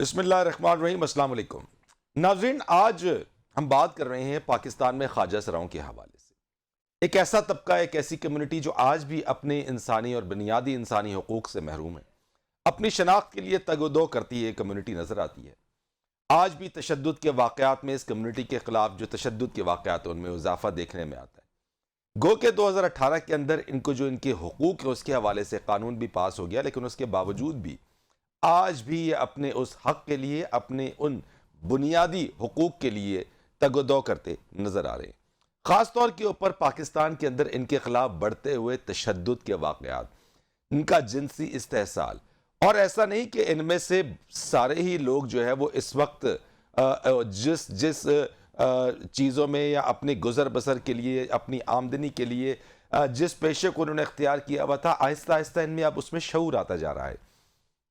بسم اللہ الرحمن الرحیم۔ السلام علیکم ناظرین، آج ہم بات کر رہے ہیں پاکستان میں خواجہ سراؤں کے حوالے سے۔ ایک ایسا طبقہ، ایک ایسی کمیونٹی جو آج بھی اپنے انسانی اور بنیادی انسانی حقوق سے محروم ہے، اپنی شناخت کے لیے تگ و دو کرتی ہے، کمیونٹی نظر آتی ہے۔ آج بھی تشدد کے واقعات میں، اس کمیونٹی کے خلاف جو تشدد کے واقعات ہیں ان میں اضافہ دیکھنے میں آتا ہے۔ گو کہ 2018 کے اندر ان کو جو ان کے حقوق ہے اس کے حوالے سے قانون بھی پاس ہو گیا، لیکن اس کے باوجود بھی آج بھی یہ اپنے اس حق کے لیے، اپنے ان بنیادی حقوق کے لیے تگ و دو کرتے نظر آ رہے ہیں۔ خاص طور کے اوپر پاکستان کے اندر ان کے خلاف بڑھتے ہوئے تشدد کے واقعات، ان کا جنسی استحصال، اور ایسا نہیں کہ ان میں سے سارے ہی لوگ جو ہے وہ اس وقت جس چیزوں میں یا اپنی گزر بسر کے لیے، اپنی آمدنی کے لیے جس پیشے کو انہوں نے اختیار کیا ہوا تھا، آہستہ آہستہ ان میں اب اس میں شعور آتا جا رہا ہے۔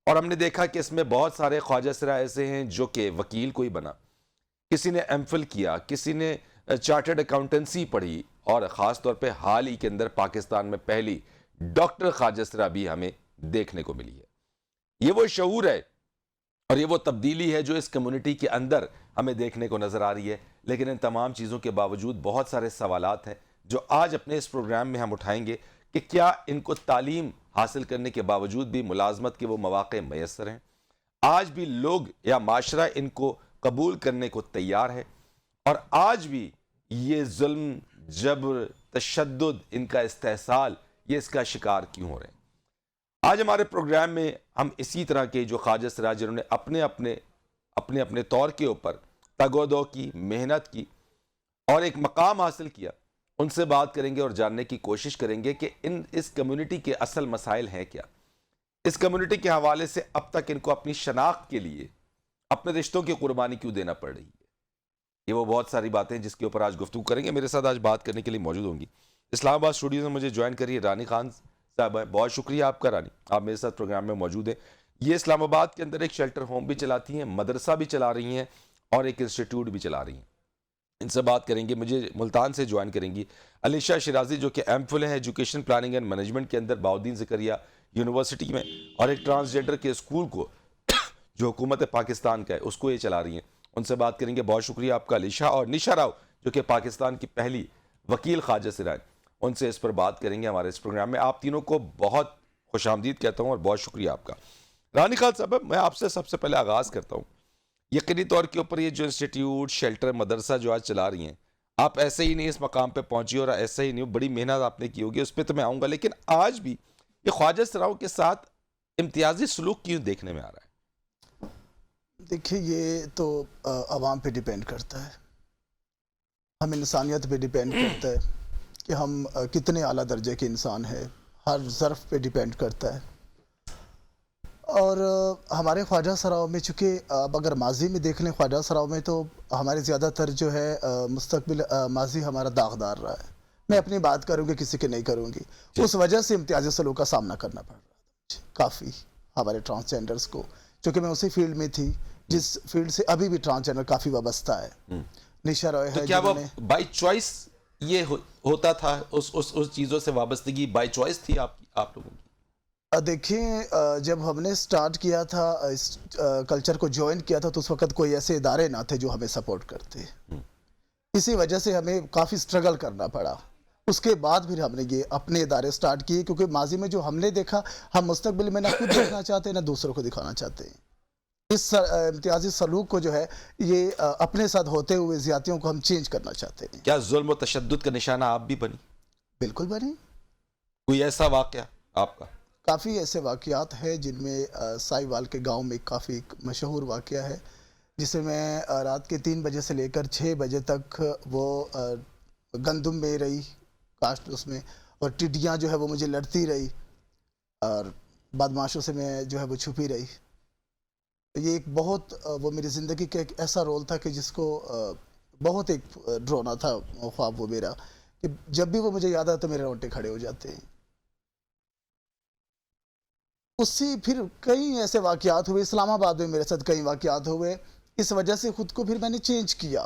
اور ہم نے دیکھا کہ اس میں بہت سارے خواجہ سرا ایسے ہیں جو کہ وکیل کوئی بنا، کسی نے ایم فل کیا، کسی نے چارٹرڈ اکاؤنٹنسی پڑھی، اور خاص طور پہ حال ہی کے اندر پاکستان میں پہلی ڈاکٹر خواجہ سرا بھی ہمیں دیکھنے کو ملی ہے۔ یہ وہ شعور ہے اور یہ وہ تبدیلی ہے جو اس کمیونٹی کے اندر ہمیں دیکھنے کو نظر آ رہی ہے۔ لیکن ان تمام چیزوں کے باوجود بہت سارے سوالات ہیں جو آج اپنے اس پروگرام میں ہم اٹھائیں گے کہ کیا ان کو تعلیم حاصل کرنے کے باوجود بھی ملازمت کے وہ مواقع میسر ہیں؟ آج بھی لوگ یا معاشرہ ان کو قبول کرنے کو تیار ہے؟ اور آج بھی یہ ظلم، جبر، تشدد، ان کا استحصال، یہ اس کا شکار کیوں ہو رہے ہیں؟ آج ہمارے پروگرام میں ہم اسی طرح کے جو خواجہ سرا جنہوں نے اپنے طور کے اوپر تگ و دو کی، محنت کی اور ایک مقام حاصل کیا، ان سے بات کریں گے اور جاننے کی کوشش کریں گے کہ اس کمیونٹی کے اصل مسائل ہیں کیا، اس کمیونٹی کے حوالے سے اب تک ان کو اپنی شناخت کے لیے اپنے رشتوں کی قربانی کیوں دینا پڑ رہی ہے۔ یہ وہ بہت ساری باتیں جس کے اوپر آج گفتگو کریں گے۔ میرے ساتھ آج بات کرنے کے لیے موجود ہوں گی اسلام آباد اسٹوڈیو میں مجھے جوائن کریے رانی خان صاحب ہیں۔ بہت شکریہ آپ کا رانی، آپ میرے ساتھ پروگرام میں موجود ہیں۔ یہ اسلام آباد کے اندر ایک شیلٹر ہوم بھی چلاتی ہیں، مدرسہ بھی چلا رہی ہیں اور ایک انسٹیٹیوٹ بھی چلا رہی ہیں۔ ان سے بات کریں گے۔ مجھے ملتان سے جوائن کریں گی علیشہ شیرازی، جو کہ ایم فل ہیں ایجوکیشن پلاننگ اینڈ مینجمنٹ کے اندر بہاؤالدین زکریا یونیورسٹی میں، اور ایک ٹرانسجنڈر کے اسکول کو جو حکومت پاکستان کا ہے اس کو یہ چلا رہی ہیں۔ ان سے بات کریں گے۔ بہت شکریہ آپ کا علیشہ۔ اور نشا راؤ، جو کہ پاکستان کی پہلی وکیل خواجہ سرا ہیں، ان سے اس پر بات کریں گے ہمارے اس پروگرام میں۔ آپ تینوں کو بہت خوش آمدید کہتا ہوں اور بہت شکریہ آپ کا۔ رانی خان صاحب، میں آپ سے سب سے پہلے آغاز کرتا ہوں۔ یقینی طور کے اوپر یہ جو انسٹیٹیوٹ، شیلٹر، مدرسہ جو آج چلا رہی ہیں، آپ ایسے ہی نہیں اس مقام پہ پہنچی اور ایسے ہی نہیں، بڑی محنت آپ نے کی ہوگی، اس پہ تو میں آؤں گا، لیکن آج بھی یہ خواجہ سراؤں کے ساتھ امتیازی سلوک کیوں دیکھنے میں آ رہا ہے؟ دیکھیے، یہ تو عوام پہ ڈیپینڈ کرتا ہے، ہم انسانیت پہ ڈیپینڈ کرتا ہے کہ ہم کتنے اعلیٰ درجے کے انسان ہیں، ہر ظرف پہ ڈیپینڈ کرتا ہے۔ اور ہمارے خواجہ سراؤں میں، چونکہ اب اگر ماضی میں دیکھ لیں، خواجہ سراؤں میں تو ہمارے زیادہ تر جو ہے مستقبل ماضی ہمارا داغدار رہا ہے۔ میں اپنی بات کروں گی، کسی کی نہیں کروں گی۔ اس وجہ سے امتیازی سلوک کا سامنا کرنا پڑ رہا تھا کافی ہمارے ٹرانسجینڈرز کو، چونکہ میں اسی فیلڈ میں تھی جس فیلڈ سے ابھی بھی ٹرانسجینڈر کافی وابستہ ہے۔ نشا رائے تو ہے کیا وہ جنہوں نے بائی چوائس یہ ہوتا تھا، اس چیزوں سے وابستگی بائی چوائس تھی آپ لوگوں کی؟ دیکھیں، جب ہم نے سٹارٹ کیا تھا، اس کلچر کو جوائن کیا تھا، تو اس وقت کوئی ایسے ادارے نہ تھے جو ہمیں سپورٹ کرتے۔ اسی وجہ سے ہمیں کافی سٹرگل کرنا پڑا۔ اس کے بعد پھر ہم نے یہ اپنے ادارے سٹارٹ کیے، کیونکہ ماضی میں جو ہم نے دیکھا، ہم مستقبل میں نہ خود دیکھنا چاہتے نہ دوسروں کو دکھانا چاہتے ہیں۔ اس امتیازی سلوک کو جو ہے یہ اپنے ساتھ ہوتے ہوئے زیادتیوں کو ہم چینج کرنا چاہتے ہیں۔ کیا ظلم و تشدد کا نشانہ آپ بھی بنی؟ بالکل بنی۔ کوئی ایسا واقعہ آپ کا؟ کافی ایسے واقعات ہیں جن میں سائی وال کے گاؤں میں کافی مشہور واقعہ ہے، جسے میں رات کے 3 بجے سے لے کر 6 بجے تک وہ گندم میں رہی، کاشت اس میں، اور ٹڈیاں جو ہے وہ مجھے لڑتی رہی، اور بدماشوں سے میں جو ہے وہ چھپی رہی۔ یہ ایک بہت وہ میری زندگی کا ایک ایسا رول تھا کہ جس کو بہت ایک ڈرونا تھا خواب وہ میرا، کہ جب بھی وہ مجھے یاد آتا تو میرے رونگٹے کھڑے ہو جاتے ہیں۔ اسی پھر کئی ایسے واقعات ہوئے، اسلام آباد میں میرے ساتھ کئی واقعات ہوئے، اس وجہ سے خود کو پھر میں نے چینج کیا۔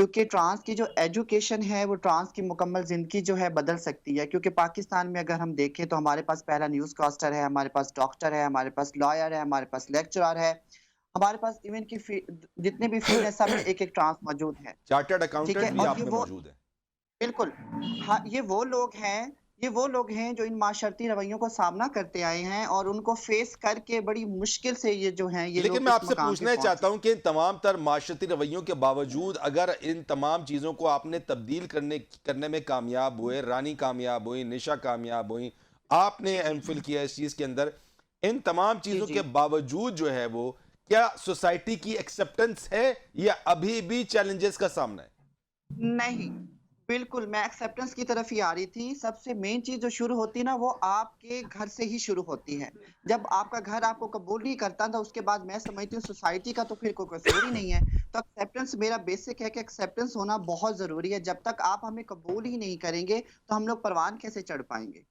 کیونکہ ٹرانس کی جو ایجوکیشن ہے وہ ٹرانس کی مکمل زندگی جو ہے بدل سکتی ہے. کیونکہ پاکستان میں اگر ہم دیکھیں تو ہمارے پاس پہلا نیوز کاسٹر ہے، ہمارے پاس ڈاکٹر ہے، ہمارے پاس لائر ہے، ہمارے پاس لیکچرر ہے، ہمارے پاس ایون کی جتنے بھی فیلڈ ہیں سب میں ایک ایک ٹرانس موجود ہے. چارٹرڈ ٹھیک ہے، اکاؤنٹنٹ بھی اور آپ یہ میں وہ موجود ہیں. بالکل ہاں یہ وہ لوگ ہیں جو ان معاشرتی رویوں کو سامنا کرتے آئے ہیں اور ان کو فیس کر کے بڑی مشکل سے یہ جو ہیں یہ لیکن لوگ میں اس آپ سے مقام پہ پوچھنا پہنچے. چاہتا ہوں کہ ان تمام تر معاشرتی رویوں کے باوجود اگر ان تمام چیزوں کو آپ نے تبدیل کرنے میں کامیاب ہوئے، رانی کامیاب ہوئی، نشا کامیاب ہوئی، آپ نے ایم فل کیا اس چیز کے اندر، ان تمام جی چیزوں جی کے باوجود جو ہے وہ کیا سوسائٹی کی ایکسیپٹنس ہے یا ابھی بھی چیلنجز کا سامنا ہے؟ نہیں، بالکل میں ایکسیپٹنس کی طرف ہی آ رہی تھی. سب سے مین چیز جو شروع ہوتی نا وہ آپ کے گھر سے ہی شروع ہوتی ہے. جب آپ کا گھر آپ کو قبول نہیں کرتا تھا اس کے بعد میں سمجھتی ہوں سوسائٹی کا تو پھر کوئی قصور ہی نہیں ہے. تو ایکسیپٹنس میرا بیسک ہے کہ ایکسیپٹنس ہونا بہت ضروری ہے. جب تک آپ ہمیں قبول ہی نہیں کریں گے تو ہم لوگ پروان کیسے چڑھ پائیں گے.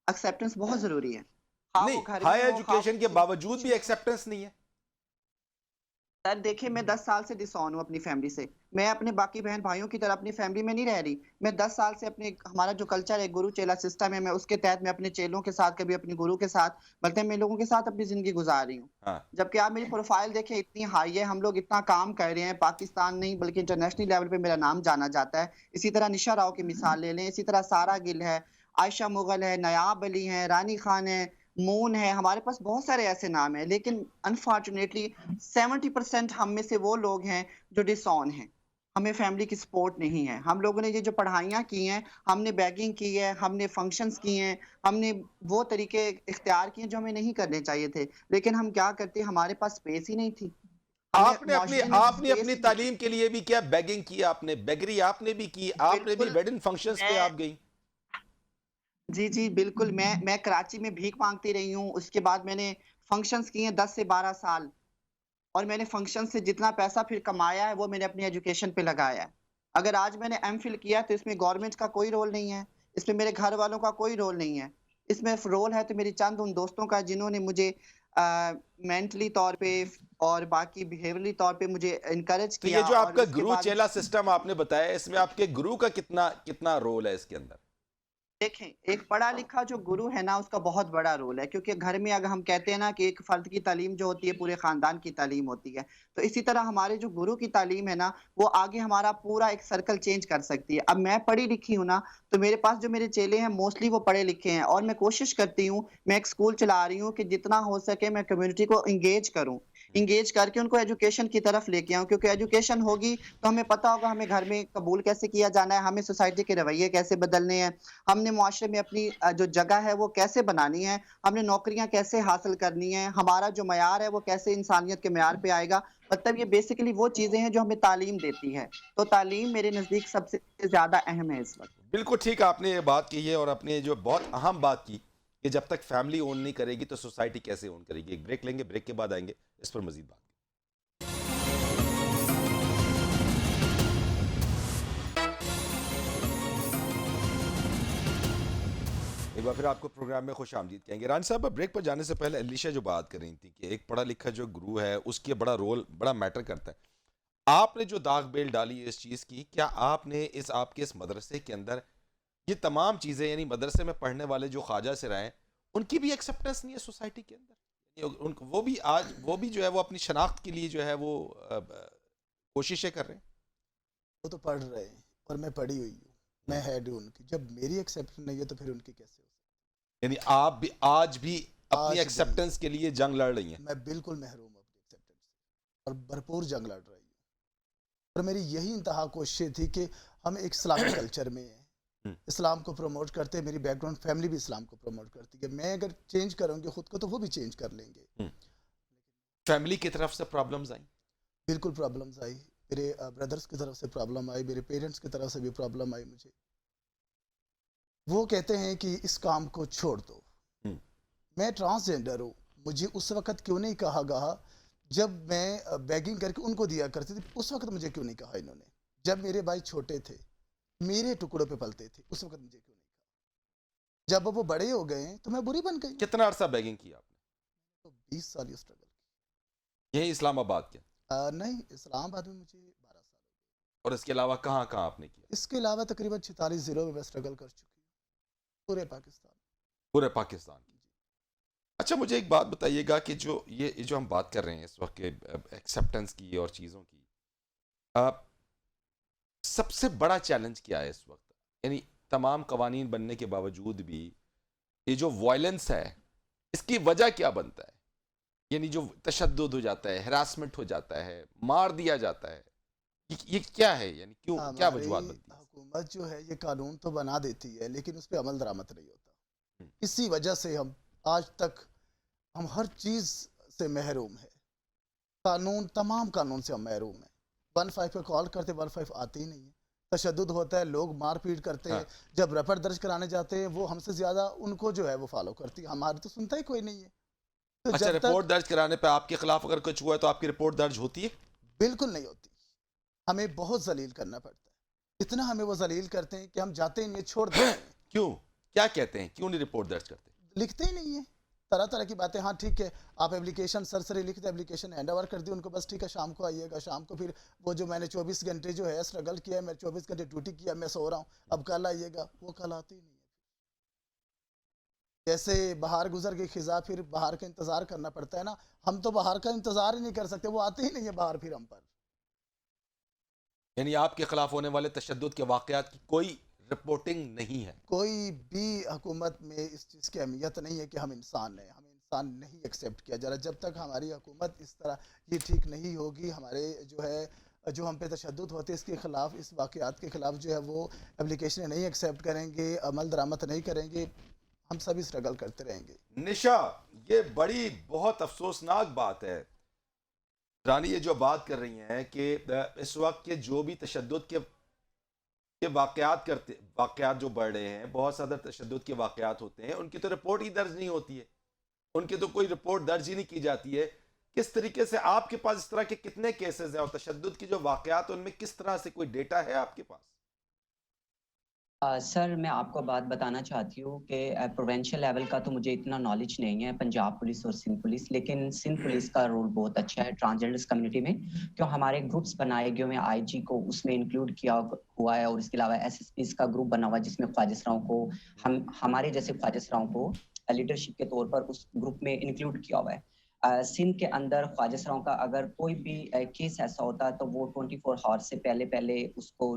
ایکسیپٹنس بہت ضروری ہے، خواہ نہیں، وہ گھر ہائی میں ہو خواہ ایجوکیشن کے وہ باوجود بھی میں ہو. ایکسیپٹنس نہیں ہے. سر دیکھیں میں 10 سال سے ڈس آن ہوں اپنی فیملی سے. میں اپنے باقی بہن بھائیوں کی طرح اپنی فیملی میں نہیں رہ رہی. میں 10 سال سے ہمارا جو کلچر ہے گرو چیلا سسٹم ہے، میں اس کے تحت میں اپنے چیلوں کے ساتھ کبھی اپنے گرو کے ساتھ بلکہ میں لوگوں کے ساتھ اپنی زندگی گزار رہی ہوں. ہاں، جبکہ آپ میری پروفائل دیکھیں اتنی ہائی ہے، ہم لوگ اتنا کام کر رہے ہیں، پاکستان نہیں بلکہ انٹرنیشنل لیول پہ میرا نام جانا جاتا ہے. اسی طرح نشا راؤ کی مثال لے لیں، اسی طرح سارا گل ہے، عائشہ مغل ہے، نیاب علی ہیں، رانی خان ہے، مون ہے. ہمارے پاس بہت سارے ایسے نام ہیں لیکن انفارچونیٹلی 70% ہم میں سے وہ لوگ ہیں جو ڈس آن ہیں. ہمیں فیملی کی سپورٹ نہیں ہے. ہم لوگوں نے یہ جو پڑھائیاں کی ہیں، ہم نے بیگنگ کی ہے، ہم نے فنکشنز کی ہیں، ہم نے وہ طریقے اختیار کیے جو ہمیں نہیں کرنے چاہیے تھے. لیکن ہم کیا کرتے، ہمارے پاس سپیس ہی نہیں تھی. ہمیں آپ نے معاشرے میں اپنی سپیس ہی نہیں تھی. تعلیم کے لیے بھی کیا بیگنگ کی، آپ نے بیگری آپ نے بھی کی، آپ نے بھی بالکل ویڈنگ فنکشنز پہ میں آپ گئی. جی جی بالکل میں کراچی میں بھیک مانگتی رہی ہوں. اس کے بعد میں نے فنکشنز کیے 10 سے 12 سال اور میں نے فنکشن سے جتنا پیسہ پھر کمایا ہے وہ میں نے اپنی ایجوکیشن پہ لگایا ہے. اگر آج میں نے ایم فل کیا تو اس میں گورنمنٹ کا کوئی رول نہیں ہے، اس میں میرے گھر والوں کا کوئی رول نہیں ہے. اس میں رول ہے تو میری چند ان دوستوں کا جنہوں نے مجھے مینٹلی طور پہ اور باقی بیہیورلی طور پہ مجھے انکریج تو کیا. یہ جو آپ اور کا اس کے گرو بعد چیلا سسٹم آپ نے بتایا، اس میں آپ کے گرو کا کتنا رول ہے اس کے اندر؟ دیکھیں ایک پڑھا لکھا جو گرو ہے نا اس کا بہت بڑا رول ہے. کیونکہ گھر میں اگر ہم کہتے ہیں نا کہ ایک فرد کی تعلیم جو ہوتی ہے پورے خاندان کی تعلیم ہوتی ہے، تو اسی طرح ہمارے جو گرو کی تعلیم ہے نا وہ آگے ہمارا پورا ایک سرکل چینج کر سکتی ہے. اب میں پڑھی لکھی ہوں نا تو میرے پاس جو میرے چیلے ہیں موسٹلی وہ پڑھے لکھے ہیں اور میں کوشش کرتی ہوں، میں ایک اسکول چلا رہی ہوں کہ جتنا ہو سکے میں کمیونٹی کو انگیج کر کے ان کو ایجوکیشن کی طرف لے کے آؤں. کیونکہ ایجوکیشن ہوگی تو ہمیں پتہ ہوگا ہمیں گھر میں قبول کیسے کیا جانا ہے، ہمیں سوسائٹی کے رویے کیسے بدلنے ہیں، ہم نے معاشرے میں اپنی جو جگہ ہے وہ کیسے بنانی ہے، ہم نے نوکریاں کیسے حاصل کرنی ہیں، ہمارا جو معیار ہے وہ کیسے انسانیت کے معیار پہ آئے گا. مطلب یہ بیسیکلی وہ چیزیں ہیں جو ہمیں تعلیم دیتی ہے. تو تعلیم میرے نزدیک سب سے زیادہ اہم ہے اس وقت. بالکل ٹھیک، آپ نے یہ بات کی ہے اور اپنے جو بہت اہم بات کی کہ جب تک فیملی اون نہیں کرے گی تو سوسائٹی کیسے اون کرے گی. ایک بریک لیں گے، بریک کے بعد آئیں گے اس پر مزید بات. ایک بار پھر آپ کو پروگرام میں خوش آمدید کہیں گے. رانی صاحب بریک پر جانے سے پہلے علیشہ جو بات کر رہی تھی کہ ایک پڑھا لکھا جو گرو ہے اس کے بڑا رول بڑا میٹر کرتا ہے. آپ نے جو داغ بیل ڈالی ہے اس چیز کی، کیا آپ نے آپ کے اس مدرسے کے اندر یہ تمام چیزیں، یعنی مدرسے میں پڑھنے والے جو خواجہ سے رہے ہیں ان کی بھی ایکسیپٹنس نہیں ہے سوسائٹی کے اندر؟ یعنی وہ بھی جو ہے وہ اپنی شناخت کے لیے جو ہے وہ کوششیں کر رہے ہیں. وہ تو پڑھ رہے ہیں اور میں پڑھی ہوئی ہوں، میں ہیڈ ہوں ان کی. جب میری ایکسیپٹنس نہیں ہے تو پھر ان کی کیسے ہو سکتی؟ یعنی آپ بھی آج بھی اپنی آج بھی ایکسیپٹنس کے لیے جنگ لڑ رہی ہیں. میں بالکل محروم ہوں اپنی ایکسیپٹنس سے اور بھرپور جنگ لڑ رہی ہوں. اور میری یہی انتہا کوشش تھی کہ ہم ایک اسلامی کلچر میں ہیں، اسلام کو پروموٹ کرتے ہیں. میری بیک گراؤنڈ فیملی بھی اسلام کو پروموٹ کرتی ہے. میں اگر چینج کروں گی خود کو تو وہ بھی چینج کر لیں گے. فیملی کی طرف سے پرابلمز آئیں؟ بالکل پرابلمز آئی. میرے بردرز کی طرف سے پرابلم آئی، میرے پیرنٹس کی طرف سے بھی پرابلم آئی. مجھے وہ کہتے ہیں کہ اس کام کو چھوڑ دو. میں ٹرانسجینڈر ہوں، مجھے اس وقت کیوں نہیں کہا گیا جب میں بیگنگ کر کے ان کو دیا کرتی تھی؟ اس وقت مجھے کیوں نہیں کہا انہوں نے؟ جب میرے بھائی چھوٹے تھے، میرے ٹکڑوں پہ پلتے تھے، اس وقت مجھے کیوں نہیں کہا؟ جب وہ بڑے ہو گئے تو میں بری بن گئی. کتنا عرصہ بیگنگ کی آپ نے؟ تو 20 سال یہ اسٹرگل یہی اسلام آباد کے؟ نہیں، اسلام آباد میں مجھے 12 سال ہو گئے. اور اس کے علاوہ کہاں کہاں آپ نے کیا؟ اس کے علاوہ تقریباً 46 ضلعوں میں میں اسٹرگل کر چکی ہوں پورے پاکستان میں. پورے پاکستان کی. اچھا مجھے ایک بات بتائیے گا کہ جو ہم بات کر رہے ہیں اس وقت کے ایکسیپٹنس کی اور چیزوں کی، سب سے بڑا چیلنج کیا ہے اس وقت؟ یعنی تمام قوانین بننے کے باوجود بھی یہ جو وائلنس ہے اس کی وجہ کیا بنتا ہے؟ یعنی جو تشدد ہو جاتا ہے، ہراسمنٹ ہو جاتا ہے، مار دیا جاتا ہے، یہ کیا ہے؟ یعنی کیوں، کیا ہماری وجوہات بنتی ہیں؟ حکومت جو ہے یہ قانون تو بنا دیتی ہے لیکن اس پہ عمل درآمد نہیں ہوتا. ہم۔ اسی وجہ سے ہم آج تک ہم ہر چیز سے محروم ہیں. قانون، تمام قانون سے ہم محروم ہیں. 15 پہ کال کرتے 15 آتی ہی نہیں ہے. تشدد ہوتا ہے، لوگ مار پیٹ کرتے ہیں. جب رپورٹ درج کرانے جاتے ہیں وہ ہم سے زیادہ ان کو جو ہے وہ فالو کرتی ہے. ہماری تو سنتا ہی کوئی نہیں ہے. تو اچھا جب رپورٹ تک درج کرانے پہ آپ کے خلاف اگر کچھ ہوا ہے تو آپ کی رپورٹ درج ہوتی ہے؟ بالکل نہیں ہوتی. ہمیں بہت ذلیل کرنا پڑتا ہے. اتنا ہمیں وہ ذلیل کرتے ہیں کہ ہم جاتے ہی نہیں، چھوڑ دیتے ہیں. کیوں؟ کیا کہتے ہیں؟ کیوں نہیں رپورٹ درج کرتے؟ لکھتے ہی نہیں ہیں طرح طرح کی باتیں. ہاں ٹھیک ہے، آپ اپلیکیشن سرسری لکھ دیں، اپلیکیشن ہینڈ اوور کر دی ان کو، بس ٹھیک ہے شام کو آئیے گا. شام کو پھر وہ جو میں نے 24 گھنٹے جو ہے اسٹرگل کیا ہے، میں 24 گھنٹے ڈیوٹی کیا، میں سو رہا ہوں، اب کل آئیے گا، وہ کل آتی ہی نہیں ہے. جیسے بہار گزر گئی خزاں، پھر بہار کا انتظار کرنا پڑتا ہے نا. ہم تو بہار کا انتظار ہی نہیں کر سکتے، وہ آتے ہی نہیں ہے بہار پھر ہم پر. یعنی آپ کے خلاف ہونے والے تشدد کے واقعات کی کوئی رپورٹنگ نہیں ہے؟ کوئی بھی حکومت میں اس چیز کی اہمیت نہیں ہے کہ ہم انسان ہیں. ہمیں انسان نہیں ایکسیپٹ کیا جا رہا. جب تک ہماری حکومت اس طرح یہ ٹھیک نہیں ہوگی، ہمارے جو ہے جو ہم پہ تشدد ہوتے اس کے خلاف، اس واقعات کے خلاف جو ہے وہ اپلیکیشنیں نہیں ایکسیپٹ کریں گے، عمل درآمد نہیں کریں گے، ہم سبھی اسٹرگل کرتے رہیں گے. نشا، یہ بڑی بہت افسوسناک بات ہے رانی یہ جو بات کر رہی ہیں کہ اس وقت کے جو بھی تشدد کے واقعات جو بڑھ رہے ہیں، بہت زیادہ تشدد کے واقعات ہوتے ہیں، ان کی تو رپورٹ ہی درج نہیں ہوتی ہے. ان کی تو کوئی رپورٹ درج ہی نہیں کی جاتی ہے. کس طریقے سے آپ کے پاس اس طرح کے کتنے کیسز ہیں اور تشدد کی جو واقعات ان میں کس طرح سے کوئی ڈیٹا ہے آپ کے پاس؟ سر میں آپ کو بات بتانا چاہتی ہوں کہ پروونشل لیول کا تو مجھے اتنا نالج نہیں ہے پنجاب پولیس اور سندھ پولیس، لیکن سندھ پولیس کا رول بہت اچھا ہے ٹرانسجینڈرس کمیونٹی میں. کیوں ہمارے گروپس بنائے گئے ہیں، آئی جی کو اس میں انکلوڈ کیا ہوا ہے، اور اس کے علاوہ ایس ایس پیز کا گروپ بنا ہوا ہے جس میں خواجہ سراؤں کو، ہمارے جیسے خواجہ سراؤں کو لیڈرشپ کے طور پر اس گروپ میں انکلوڈ کیا ہوا ہے. سندھ کے اندر خواجہ سراؤں کا اگر کوئی بھی کیس ایسا ہوتا ہے تو وہ 24 آورس سے پہلے اس کو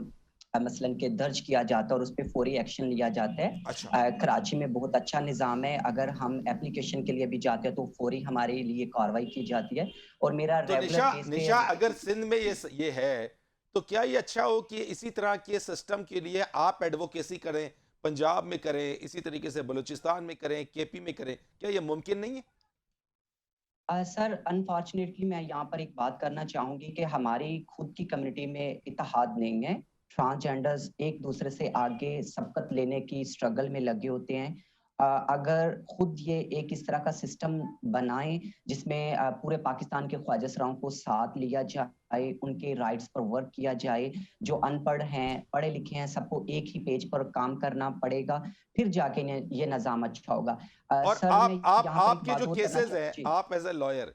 مثلاً کہ درج کیا جاتا ہے اور اس پہ فوری ایکشن لیا جاتا ہے. اچھا، کراچی میں بہت اچھا نظام ہے. اگر ہم اپلیکیشن کے لیے بھی جاتے ہیں تو فوری ہمارے لیے کاروائی کی جاتی ہے. اور میرا تو ریگولر کیس پہ نشا اگر سندھ میں یہ ہے تو کیا یہ اچھا ہو کہ اسی طرح کے سسٹم کے لیے آپ ایڈوکیسی کریں، پنجاب میں کریں، اسی طریقے سے بلوچستان میں کریں، کے پی میں کریں؟ کیا یہ ممکن نہیں ہے؟ سر انفارچونیٹلی میں یہاں پر ایک بات کرنا چاہوں گی کہ ہماری خود کی کمیونٹی میں اتحاد نہیں ہے. ٹرانسجینڈرز ایک دوسرے سے آگے سبقت لینے کی سٹرگل میں لگے ہوتے ہیں. اگر خود یہ ایک اس طرح کا سسٹم بنائیں جس میں پورے پاکستان کے خواجہ سراؤں کو ساتھ لیا جائے، ان کے رائٹس پر ورک کیا جائے، جو ان پڑھ ہیں، پڑھے لکھے ہیں، سب کو ایک ہی پیج پر کام کرنا پڑے گا، پھر جا کے یہ نظام اچھا ہوگا. اور سر میں یہاں پر آپ ایک کے بات جو اور کرنا کیسز ہیں، جی آپ ایز اے لائر،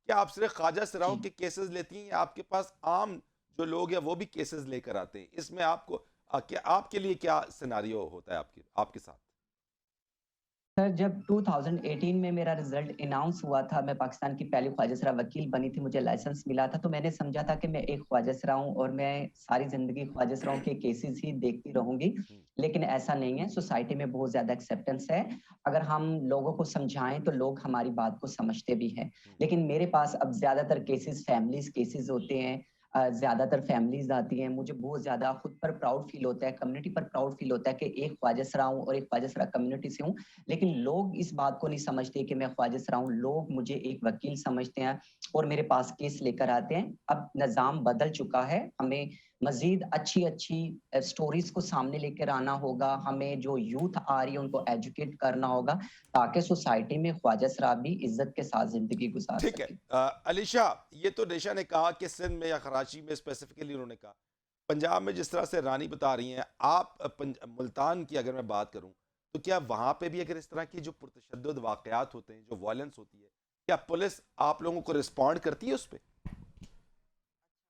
کیا آپ صرف خواجہ سراؤں جی کے کیسز لیتی ہیں یا آپ کے پاس عام جو لوگ ہیں وہ بھی کیسز لے کر آتے ہیں؟ اس میں آپ کو آپ کے لیے کیا سیناریو ہوتا ہے آپ کے ساتھ؟ سر جب 2018 میں میرا رزلٹ اناؤنس ہوا تھا، میں پاکستان کی پہلی خواجہ سرا وکیل بنی تھی، مجھے لائسنس ملا تھا، تو میں نے سمجھا تھا کہ میں ایک خواجہ سرا ہوں اور میں ساری زندگی خواجہ سراؤں کے کیسز ہی دیکھتی رہوں گی. لیکن ایسا نہیں ہے. سوسائٹی میں بہت زیادہ ایکسیپٹنس ہے. اگر ہم لوگوں کو سمجھائیں تو لوگ ہماری بات کو سمجھتے بھی ہیں. لیکن میرے پاس اب زیادہ تر کیسز فیملیز کیسز ہوتے ہیں. زیادہ تر فیملیز آتی ہیں. مجھے بہت زیادہ خود پر پراؤڈ فیل ہوتا ہے، کمیونٹی پر پراؤڈ فیل ہوتا ہے کہ ایک خواجہ سرا ہوں اور ایک خواجہ سرا کمیونٹی سے ہوں. لیکن لوگ اس بات کو نہیں سمجھتے کہ میں خواجہ سرا ہوں. لوگ مجھے ایک وکیل سمجھتے ہیں اور میرے پاس کیس لے کر آتے ہیں. اب نظام بدل چکا ہے. ہمیں مزید اچھی سٹوریز کو سامنے لے کر آنا ہوگا. ہمیں جو یوتھ آ رہی ہے ان کو ایجوکیٹ کرنا ہوگا تاکہ سوسائٹی میں خواجہ سرا بھی عزت کے ساتھ زندگی گزار ٹھیک ہے. سکے. علیشہ، یہ تو نیشا نے کہا کہ سندھ میں یا کراچی میں اسپیسیفکلی انہوں نے کہا. پنجاب میں جس طرح سے رانی بتا رہی ہیں، آپ ملتان کی اگر میں بات کروں تو کیا وہاں پہ بھی اگر اس طرح کی جو پرتشدد واقعات ہوتے ہیں، جو وائلنس ہوتی ہے، کیا پولیس آپ لوگوں کو رسپونڈ کرتی ہے اس پہ؟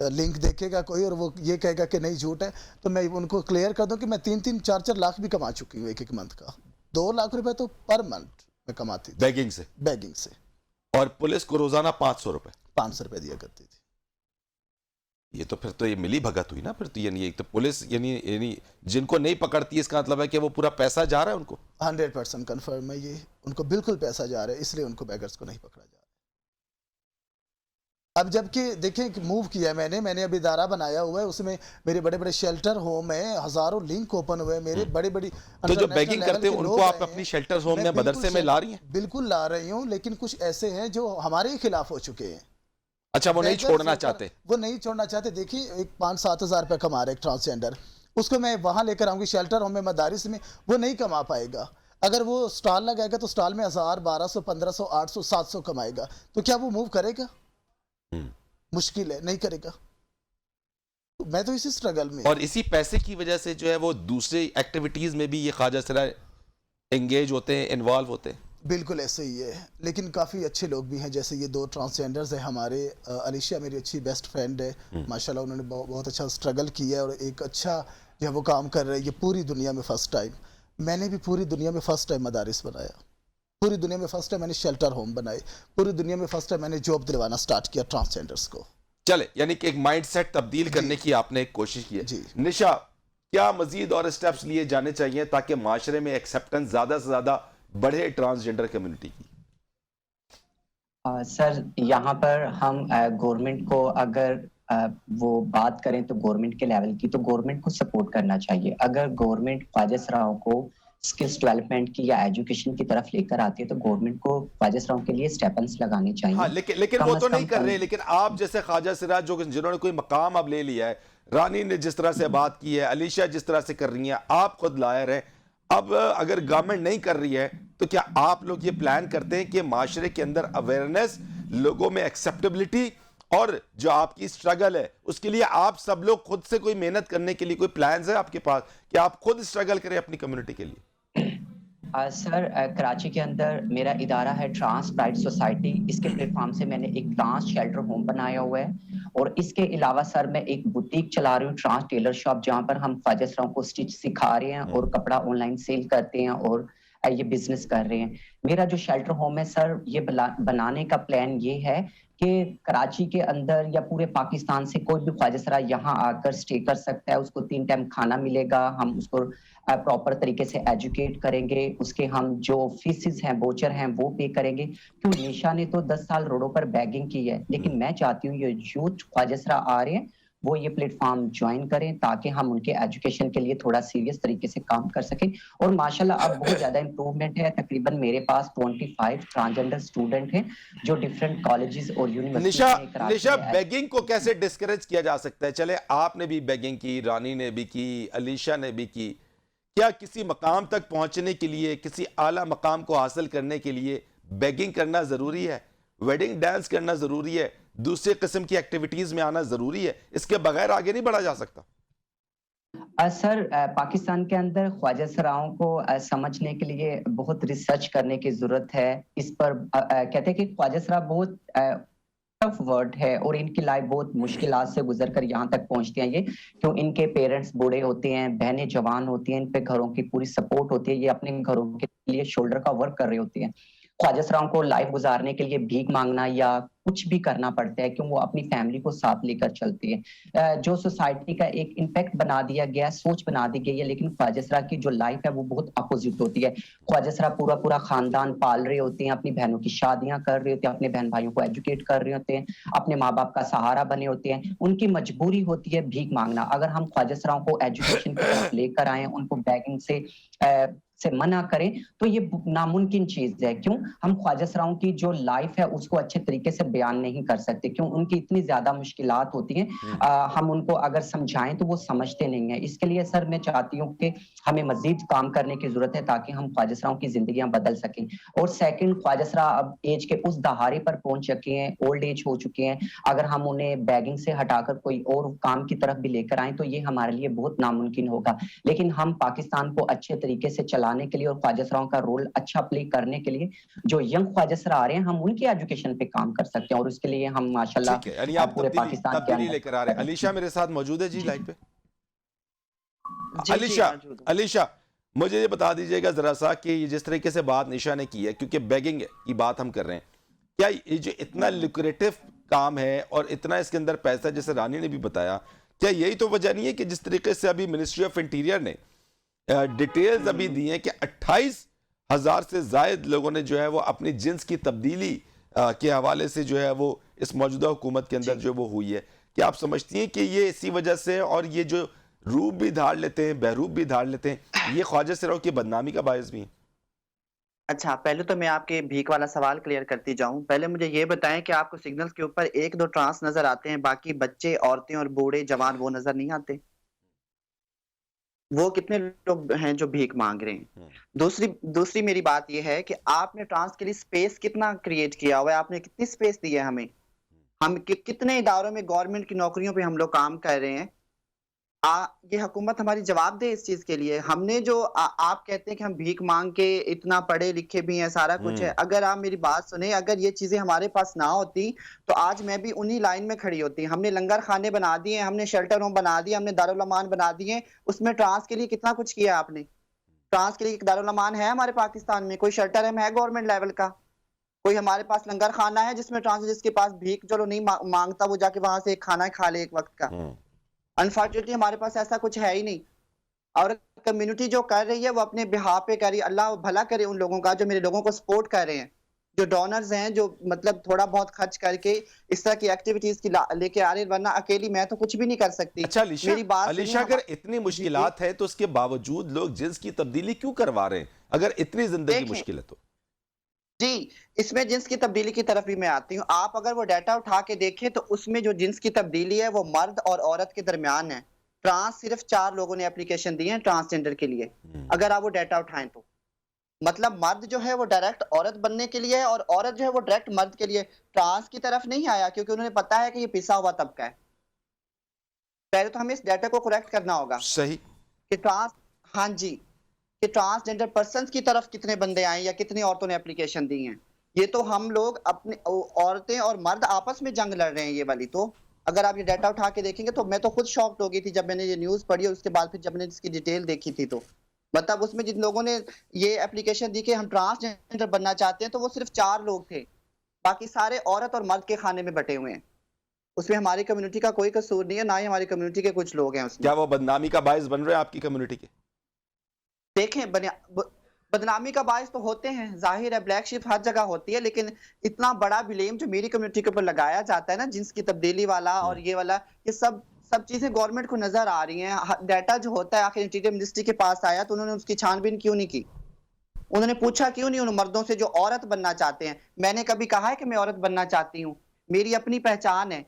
لنک دیکھے گا کوئی اور وہ یہ کہے گا کہ نہیں جھوٹ ہے، تو میں ان کو کلیئر کر دوں کہ میں 3-4 لاکھ بھی کما چکی ہوں ایک منتھ کا. 2 لاکھ روپے تو پر منتھ میں کماتی تھی بیگنگ سے. بیگنگ سے. اور پولیس کو روزانہ 500 روپے 500 روپے دیا کرتی تھی. یہ تو پھر تو یہ ملی بھگت ہوئی نا. پھر تو یعنی ایک تو پولیس یعنی جن کو نہیں پکڑتی اس کا مطلب ہے کہ وہ پورا پیسہ جا رہا ہے ان کو. 100% کنفرم ہے یہ، ان کو بالکل پیسہ جا رہا ہے، اس لیے ان کو بیگرز کو نہیں پکڑا جا رہا. اب جب کہ دیکھیں کہ موو کیا ہے میں نے ابھی ادارہ بنایا ہوا ہے، اس میں میرے بڑے بڑے شیلٹر ہوم ہیں، ہزاروں لنک اوپن ہوئے، میرے بڑی بڑی تو جو بیگنگ کرتے ہیں ان کو آپ اپنی شیلٹر ہوم میں مدرسے میں لا رہی ہیں؟ بالکل لا رہی ہوں، لیکن کچھ ایسے ہیں جو ہمارے ہی خلاف ہو چکے ہیں. اچھا وہ نہیں چھوڑنا چاہتے. وہ نہیں چھوڑنا چاہتے. دیکھیے ایک 5-7 ہزار روپے کما رہے ایک ٹرانسجینڈر، اس کو میں وہاں لے کر آؤں گی شیلٹر ہوم میں مدارس میں، وہ نہیں کما پائے گا. اگر وہ سٹال لگائے گا تو سٹال میں 1000 1200 1500 800 700 کمائے گا، تو کیا وہ موو کرے گا؟ مشکل ہے، نہیں کرے گا. میں تو اسی سٹرگل میں. اور اسی پیسے کی وجہ سے جو ہے وہ دوسری ایکٹیویٹیز میں بھی یہ خواجہ سرا انگیج ہوتے ہیں، انوالو ہوتے ہیں. بالکل ایسے ہی ہے، لیکن کافی اچھے لوگ بھی ہیں، جیسے یہ 2 ٹرانسجینڈرز ہیں ہمارے. علیشا میری اچھی بیسٹ فرینڈ ہے، ماشاءاللہ انہوں نے بہت اچھا سٹرگل کیا ہے اور ایک اچھا جو ہے وہ کام کر رہے ہیں. یہ پوری دنیا میں فرسٹ ٹائم، میں نے بھی پوری دنیا میں فرسٹ ٹائم مدارس بنایا، پوری دنیا میں فرسٹ ٹائم میں نے شیلٹر ہوم بنائے، پوری دنیا میں فرسٹ ٹائم میں نے جاب دلوانا سٹارٹ کیا ٹرانسجینڈرز کو. چلے یعنی کہ ایک مائنڈ سیٹ تبدیل کرنے کی آپ نے ایک کوشش کی ہے. جی. نشا کیا مزید اور اسٹیپس لیے جانے چاہیے تاکہ معاشرے میں ایکسیپٹنس زیادہ سے زیادہ بڑھے ٹرانسجینڈر کمیونٹی کی؟ سر یہاں پر ہم گورنمنٹ کو اگر وہ بات کریں تو گورنمنٹ کے لیول کی، تو گورنمنٹ کو سپورٹ کرنا چاہیے. اگر گورنمنٹ خواجہ سراؤں کو سکلز ڈیولپمنٹ کی یا ایجوکیشن کی طرف لے کر آتی ہے تو گورنمنٹ کو خواجہ سراؤں کے لیے سٹیپنس لگانے چاہیے. ہاں لیکن وہ تو نہیں کر رہے. لیکن آپ جیسے خواجہ سرا جنہوں نے کوئی مقام اب لے لیا ہے، رانی نے جس طرح سے بات کی ہے، علیشا جس طرح سے کر رہی ہیں، آپ خود لائر ہیں، اب اگر گورنمنٹ نہیں کر رہی ہے تو کیا آپ لوگ یہ پلان کرتے ہیں کہ معاشرے کے اندر اویئرنیس، لوگوں میں ایکسیپٹیبلٹی اور جو آپ کی سٹرگل ہے اس کے لیے آپ سب لوگ خود سے کوئی محنت کرنے کے لیے کوئی پلانز ہے آپ کے پاس کہ آپ خود سٹرگل کریں اپنی کمیونٹی کے لیے؟ سر کراچی کے اندر میرا ادارہ ہے ٹرانس پرائڈ سوسائٹی. اس کے پلیٹ فارم سے میں نے ایک ٹرانس شیلٹر ہوم بنایا ہوا ہے، اور اس کے علاوہ سر میں ایک بوتیک چلا رہی ہوں، ٹرانس ٹیلر شاپ، جہاں پر ہم خواجہ سراؤں کو اسٹچ سکھا رہے ہیں اور کپڑا آن لائن سیل کرتے ہیں اور یہ بزنس کر رہے ہیں. میرا جو شیلٹر ہوم ہے سر، یہ بنانے کا پلان یہ ہے کہ کراچی کے اندر یا پورے پاکستان سے کوئی بھی خواجہ سرا یہاں آ کر سٹے کر سکتا ہے. اس کو 3 ٹائم کھانا ملے گا، ہم اس کو پراپر طریقے سے ایجوکیٹ کریں گے، اس کے ہم جو فیسز ہیں بوچر ہیں وہ پے کریں گے. کیوں نشا نے تو 10 سال روڈوں پر بیگنگ کی ہے، لیکن میں چاہتی ہوں یہ یوتھ خواجہ سرا آ رہے ہیں وہ یہ پلیٹ فارم جوائن کریں تاکہ ہم ان کے ایجوکیشن کے لیے تھوڑا سیریس طریقے سے کام کر سکیں. اور ماشاءاللہ اب بہت زیادہ امپروومنٹ ہے. تقریباً میرے پاس 25 ٹرانسجینڈر اسٹوڈنٹ ہیں جو ڈفرینٹ کالجز اور یونیورسٹیز میں. نشا بیگنگ کو کیسے ڈسکریج کیا جا سکتا ہے؟ چلے آپ نے بھی بیگنگ کی، رانی نے بھی کی، علیشا نے بھی کی. کیا کسی مقام تک پہنچنے کے لیے، کسی اعلیٰ مقام کو حاصل کرنے کے لیے بیگنگ کرنا ضروری ہے؟ ویڈنگ ڈانس کرنا ضروری ہے؟ دوسرے قسم کی ایکٹیویٹیز میں آنا ضروری ہے؟ اس کے بغیر آگے نہیں بڑھا جا سکتا؟ سر پاکستان کے اندر خواجہ سراؤں کو سمجھنے کے لیے بہت ریسرچ کرنے کی ضرورت ہے. اس پر کہتے ہیں کہ خواجہ سرا بہت ٹف ورڈ ہے اور ان کی لائف بہت مشکلات سے گزر کر یہاں تک پہنچتے ہیں. یہ کیوں ان کے پیرنٹس بوڑھے ہوتے ہیں، بہنیں جوان ہوتی ہیں، ان پہ گھروں کی پوری سپورٹ ہوتی ہے، یہ اپنے گھروں کے لیے شولڈر کا ورک کر رہے ہوتے ہیں. خواجہ سراؤں کو لائف گزارنے کے لیے بھیک مانگنا یا کچھ بھی کرنا پڑتا ہے کیوں وہ اپنی فیملی کو ساتھ لے کر چلتے ہیں. جو سوسائٹی کا ایک امپیکٹ بنا دیا گیا، سوچ بنا دی گئی ہے، لیکن خواجہ سرا کی جو لائف ہے وہ بہت اپوزٹ ہوتی ہے. خواجہ سرا پورا خاندان پال رہے ہوتے ہیں، اپنی بہنوں کی شادیاں کر رہے ہوتے ہیں، اپنے بہن بھائیوں کو ایجوکیٹ کر رہے ہوتے ہیں، اپنے ماں باپ کا سہارا بنے ہوتے ہیں. ان کی مجبوری ہوتی ہے بھیک مانگنا. اگر ہم خواجہ سراؤں کو ایجوکیشن کی طرف لے کر آئیں، ان کو بیگنگ سے منع کریں تو یہ ناممکن چیز ہے. کیوں ہم خواجہ سراؤں کی جو لائف ہے اس کو اچھے طریقے سے بیان نہیں کر سکتے، کیوں ان کی اتنی زیادہ مشکلات ہوتی ہیں. ہم ان کو اگر سمجھائیں تو وہ سمجھتے نہیں ہیں. اس کے لیے سر میں چاہتی ہوں کہ ہمیں مزید کام کرنے کی ضرورت ہے تاکہ ہم خواجہ سراؤں کی زندگیاں بدل سکیں. اور سیکنڈ، خواجہ سرا اب ایج کے اس دہاڑے پر پہنچ چکے ہیں، اولڈ ایج ہو چکے ہیں. اگر ہم انہیں بیگنگ سے ہٹا کر کوئی اور کام کی طرف بھی لے کر آئیں تو یہ ہمارے لیے بہت ناممکن ہوگا. لیکن ہم پاکستان کو اچھے طریقے سے چلا چلانے کے لیے اور خواجہ سراؤں کا رول اچھا پلے کرنے کے لیے جو ینگ خواجہ سرا آ رہے ہیں ہم ان کی ایجوکیشن پہ کام کر سکتے ہیں اور اس کے لیے ہم ماشاءاللہ ٹھیک ہے، یعنی آپ پورے پاکستان کے تبدیلی اندر لے کر آ رہے ہیں. علیشہ میرے ساتھ موجود ہے جی جی. لائن پہ. جی علیشہ موجود ہوں. علیشہ مجھے یہ بتا دیجئے گا ذرا سا کہ یہ جس طریقے سے بات نشا نے کی ہے، کیونکہ بیگنگ کی بات ہم کر رہے ہیں، کیا یہ جو اتنا لوکریٹو کام ہے اور اتنا اس کے اندر پیسہ جیسے رانی نے بھی بتایا، کیا یہی تو وجہ نہیں ہے کہ جس طریقے سے ابھی منسٹری آف انٹیریئر نے ڈیٹیلز ابھی دی ہیں کہ 28,000 سے زائد لوگوں نے جو ہے وہ اپنی جنس کی تبدیلی کے حوالے سے جو ہے وہ اس موجودہ حکومت کے اندر جو وہ ہوئی ہے، کیا آپ سمجھتی ہیں کہ یہ اسی وجہ سے اور یہ جو روپ بھی دھاڑ لیتے ہیں، بہروپ بھی دھاڑ لیتے ہیں، یہ خواجہ سراؤں کی بدنامی کا باعث بھی ہیں؟ اچھا پہلے تو میں آپ کے بھیک والا سوال کلیئر کرتی جاؤں. پہلے مجھے یہ بتائیں کہ آپ کو سگنلز کے اوپر 1-2 ٹرانس نظر آتے ہیں، باقی بچے، عورتیں اور بوڑھے جوان وہ نظر نہیں آتے؟ وہ کتنے لوگ ہیں جو بھیک مانگ رہے ہیں؟ دوسری میری بات یہ ہے کہ آپ نے ٹرانس کے لیے سپیس کتنا کریٹ کیا ہوا ہے، آپ نے کتنی سپیس دی ہے ہمیں؟ ہم کتنے اداروں میں گورنمنٹ کی نوکریوں پہ ہم لوگ کام کر رہے ہیں؟ یہ حکومت ہماری جواب دے اس چیز کے لیے. ہم نے جو آپ کہتے ہیں کہ ہم بھیک مانگ کے اتنا پڑھے لکھے بھی ہیں، سارا کچھ ہے. اگر آپ میری بات سنیں، اگر یہ چیزیں ہمارے پاس نہ ہوتی تو آج میں بھی انہی لائن میں کھڑی ہوتی. ہم نے لنگر خانے بنا دیے، ہم نے شیلٹر ہوم بنا دیے، ہم نے دارالامان بنا دیے. اس میں ٹرانس کے لیے کتنا کچھ کیا آپ نے؟ ٹرانس کے لیے ایک دارالامان ہے ہمارے پاکستان میں؟ کوئی شیلٹر ہوم ہے گورنمنٹ لیول کا؟ کوئی ہمارے پاس لنگر خانہ ہے جس میں ٹرانس، جس کے پاس بھیک چلو نہیں مانگتا وہ جا کے وہاں سے ایک کھانا کھا لے ایک وقت کا؟ انفارچونیٹلی ہمارے پاس ایسا کچھ ہے ہی نہیں. اور کمیونٹی جو کر رہی ہے وہ اپنے بہا پہ کر رہی ہے. اللہ بھلا کرے ان لوگوں کا جو میرے لوگوں کو سپورٹ کر رہے ہیں، جو ڈونرز ہیں، جو مطلب تھوڑا بہت خرچ کر کے اس طرح کی ایکٹیویٹیز کی لے کے آ رہے ہیں، ورنہ اکیلی میں تو کچھ بھی نہیں کر سکتی. اچھا میری بات علیشہ اگر اتنی مشکلات ہے تو اس کے باوجود لوگ جنس کی تبدیلی کیوں کروا رہے ہیں اگر اتنی زندگی مشکل ہے تو؟ جی اس میں جنس کی تبدیلی کی طرف بھی میں آتی ہوں. آپ اگر وہ ڈیٹا اٹھا کے دیکھیں تو اس میں جو جنس کی تبدیلی ہے وہ مرد اور عورت کے درمیان ہے. ٹرانس صرف 4 لوگوں نے اپلیکیشن دی ہیں ٹرانسجنڈر کے لیے. اگر آپ وہ ڈیٹا اٹھائیں تو مطلب مرد جو ہے وہ ڈائریکٹ عورت بننے کے لیے ہے اور عورت جو ہے وہ ڈائریکٹ مرد کے لیے. ٹرانس کی طرف نہیں آیا کیونکہ انہوں نے پتا ہے کہ یہ پسا ہوا طبقہ ہے. پہلے تو ہمیں اس ڈیٹا کو کریکٹ کرنا ہوگا صحیح کہ ٹرانس، ہاں جی، کہ ٹرانسجنڈر پرسنز کی طرف کتنے بندے آئے یا کتنی عورتوں نے اپلیکیشن دی ہیں. یہ تو ہم لوگ اپنے عورتیں اور مرد آپس میں جنگ لڑ رہے ہیں یہ والی. تو اگر آپ یہ ڈیٹا اٹھا کے دیکھیں گے تو میں تو خود شاکڈ ہو گئی تھی جب میں نے یہ نیوز پڑھی اور اس کے بعد پھر جب میں نے اس کی ڈیٹیل دیکھی تھی. تو مطلب اس میں جن لوگوں نے یہ اپلیکیشن دی کہ ہم ٹرانسجنڈر بننا چاہتے ہیں تو وہ صرف 4 لوگ تھے، باقی سارے عورت اور مرد کے خانے میں بٹے ہوئے ہیں. اس میں ہماری کمیونٹی کا کوئی قصور نہیں ہے، نہ ہی ہماری کمیونٹی کے کچھ لوگ ہیں اس میں. کیا وہ بدنامی کا باعث بن رہے ہیں آپ کی کمیونٹی کے؟ دیکھیں بدنامی کا باعث تو ہوتے ہیں، ظاہر ہے بلیک شیپ ہر جگہ ہوتی ہے، لیکن اتنا بڑا بلیم جو میری کمیونٹی کے اوپر لگایا جاتا ہے نا، جنس کی تبدیلی والا اور یہ والا، یہ سب چیزیں گورنمنٹ کو نظر آ رہی ہیں. ڈیٹا جو ہوتا ہے آخر انٹیریئر منسٹری کے پاس آیا تو انہوں نے اس کی چھان بین کیوں نہیں کی؟ انہوں نے پوچھا کیوں نہیں ان مردوں سے جو عورت بننا چاہتے ہیں؟ میں نے کبھی کہا ہے کہ میں عورت بننا چاہتی ہوں؟ میری اپنی پہچان ہے،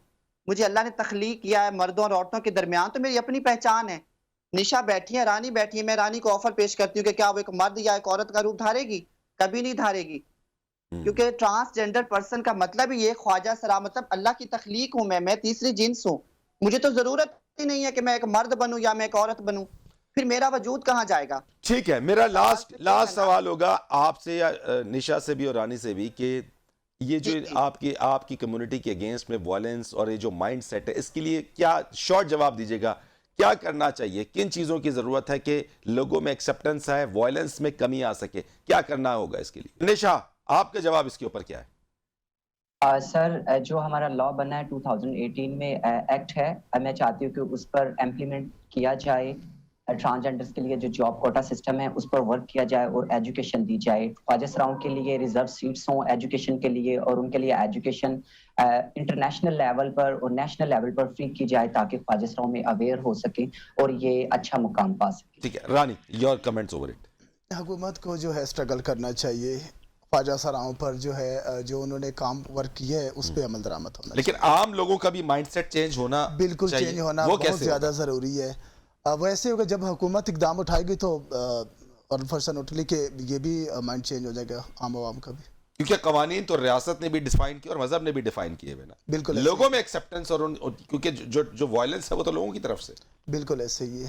مجھے اللہ نے تخلیق کیا ہے مردوں اور عورتوں کے درمیان، تو میری اپنی پہچان ہے. نشا بیٹھی ہے، رانی بیٹھی ہے، میں رانی کو آفر پیش کرتی ہوں کہ کیا وہ ایک مرد یا ایک عورت کا روپ دھارے گی؟ کبھی نہیں دھارے گی. کیونکہ ٹرانسجنڈر پرسن کا مطلب ہی یہ خواجہ سرا، مطلب اللہ کی تخلیق ہوں میں تیسری جنس ہوں. مجھے تو ضرورت ہی نہیں ہے کہ میں ایک مرد بنوں یا میں ایک عورت بنوں. پھر میرا وجود کہاں جائے گا؟ ٹھیک ہے، میرا لاسٹ سوال ہوگا آپ سے یا نشا سے بھی اور رانی سے بھی کہ یہ جو آپ کی کمیونٹی کے اگینسٹ میں وائلنس اور یہ جو مائنڈ سیٹ ہے، اس کے لیے کیا شارٹ جواب دیجیے گا؟ کیا کرنا چاہیے؟ کن چیزوں کی ضرورت ہے کہ لوگوں میں ایکسیپٹنس آئے، وائلنس میں کمی آ سکے؟ کیا کرنا ہوگا اس کے لیے؟ نشا آپ کا جواب اس کے اوپر کیا ہے؟ سر جو ہمارا لا بنا ہے 2018 میں ایکٹ ہے، میں چاہتی ہوں کہ اس پر امپلیمنٹ کیا جائے. ٹرانسجنڈرز کے لیے جو جاب کوٹا سسٹم ہے اس پر ورک کیا جائے اور ایجوکیشن دی جائے. خواجہ سراؤں کے لیے ریزرو سیٹس ہوں ایجوکیشن کے لیے، اور ان کے لیے ایجوکیشن انٹرنیشنل لیول پر اور نیشنل لیول پر فری کی جائے تاکہ خواجہ سراؤں میں اویئر ہو سکے اور یہ اچھا مقام پا سکے. ٹھیک ہے رانی، یور کمنٹس اوور اٹ. حکومت کو جو ہے اسٹرگل کرنا چاہیے، خواجہ سراؤں پر جو ہے جو انہوں نے کام ورک کیا ہے اس پہ عمل درآمد ہونا چاہیے. لیکن عام لوگوں کا بھی مائنڈ سیٹ چینج ہونا بالکل چینج ہونا بہت زیادہ ضروری ہے. ویسے ہوگا جب حکومت اقدام اٹھائے گی تو انفارچونیٹلی کہ یہ بھی مائنڈ چینج ہو جائے گا عام عوام کا بھی، کیونکہ قوانین تو ریاست نے بھی ڈیفائن کیے اور مذہب نے بھی ڈیفائن کیے ہوئے نا. بالکل لوگوں میں ایکسیپٹنس اور کیونکہ جو وائلنس ہے وہ تو لوگوں کی طرف سے. بالکل ایسے ہی ہے.